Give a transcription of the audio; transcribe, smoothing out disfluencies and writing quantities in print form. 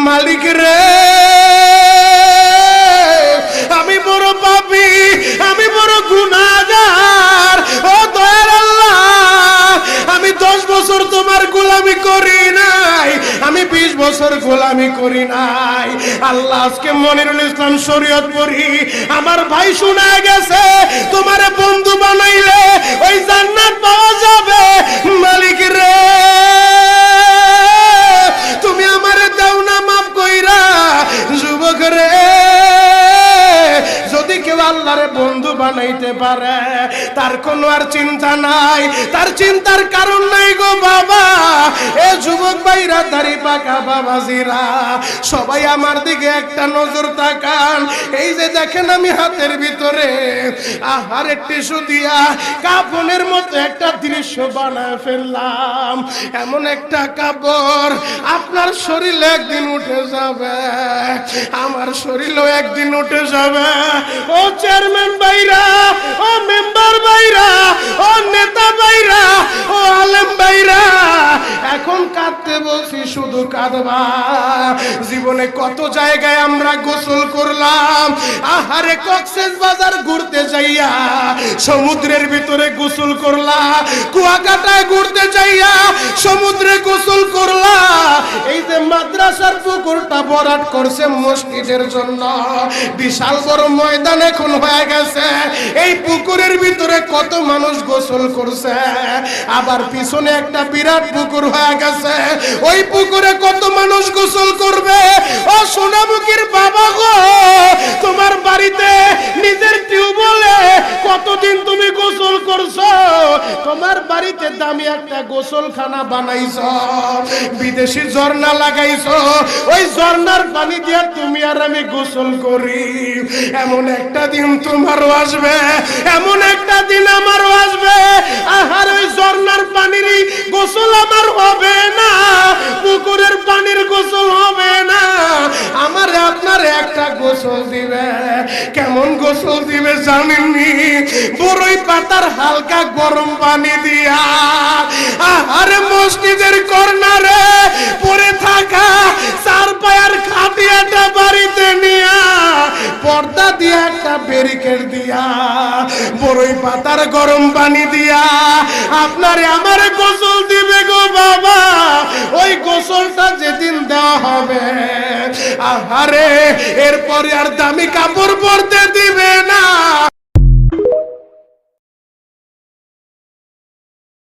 মালিক রে আমি বড় পাপী, আমি বড় গুনাহগার। ও দয়ার আল্লাহ, আমি 10 বছর তোমার গোলামি করি নাই, আমি 20 বছর গোলামি করি নাই। আল্লাহ আজকে মনিরুল ইসলাম শরীয়তপুরী আমার ভাই শোনা গেছে তোমারে বন্ধু বানাইলে ওই জান্নাত পাওয়া যাবে। মালিক রে তুমি আমারে দাও না মাফ কইরা। যুবক রে যদি কেউ আল্লাহরে বন্ধু বানাইতে পারে তার কোনো আর চিন্তা নাই, তার চিন্তার কারণ নাই গো বাবা। এ যুবক ভাইরা, দাড়ি পাকা বাবাজিরা, সবাই আমার দিকে একটা নজর তাকান। এই যে দেখেন আমি হাতের ভিতরে আহারে টিস্যু দিয়া কাফনের মতো একটা দৃশ্য বানায় ফেললাম। এমন একটা কাপড় আপনার শরীরে একদিন উঠে যাবে, আমার শরীরও একদিন উঠে যাবে। ও চেয়ারম্যান ভাইরা, ও মেম্বার ভাইরা, ও নেতা ভাইরা, ও আলেম ভাইরা, এখন কাঁদতে বলছি শুধু কাঁদবা। জীবনে কত জায়গায় আমরা গোসল করলাম। আহারে কক্সবাজার ঘুরতে যাইয়া সমুদ্রের ভিতরে গোসল করলা, কুয়াকাটায় ঘুরতে যাইয়া সমুদ্রে গোসল করলা। এই যে মাদ্রাসার পুকুরটা ভরাট করছে মসজিদের জন্য, বিশাল বড় ময়দান এখন হয়ে গেছে। এই পুকুরের ভিতরে কত মানুষ গোসল করছে, আবার পিছনে একটা বিরাট পুকুর হয়ে গেছে, ওই পুকুরে কত মানুষ গোসল করবে। ও সোনামুখীর বাবা গো, তোমার বাড়িতে নিজের টিউবওয়েলে কতদিন তুমি গোসল করছো? তোমার বাড়িতে দামি একটা গোসলখানা বানাইছো, বিদেশি ঝর্ণা লাগাইছো, ওই ঝর্ণার পানি দিয়ে তুমি আর আমি গোসল করি। এমন একটা দিন তোমারও আসবে, এমন একটা দিন আমারও আসবে। আহার ওই ঝর্ণার পানির গোসল আমার হবে না, পুকুরের পানির গোসল হবে না, আমার আপনার একটা গোসল দিবে। কেমন গোসল দিবে জানেননি? বড়ই পাতার হালকা গরম পানি দিয়া আরে মসজিদের কর্নারে পড়ে থাকা 4 পায়ার খাটিয়াটা বাড়িতে নিয়া পর্দা দিয়া একটা ব্যারিকেড দিয়া বড়ই পাতার গরম পানি দিয়া আপনারে আমার গোসল দিবে গো বাবা। ওই গোসলটা যেদিন দেওয়া হবে আহারে এরপরে আর দামি কাপড় পরতে দিবে না।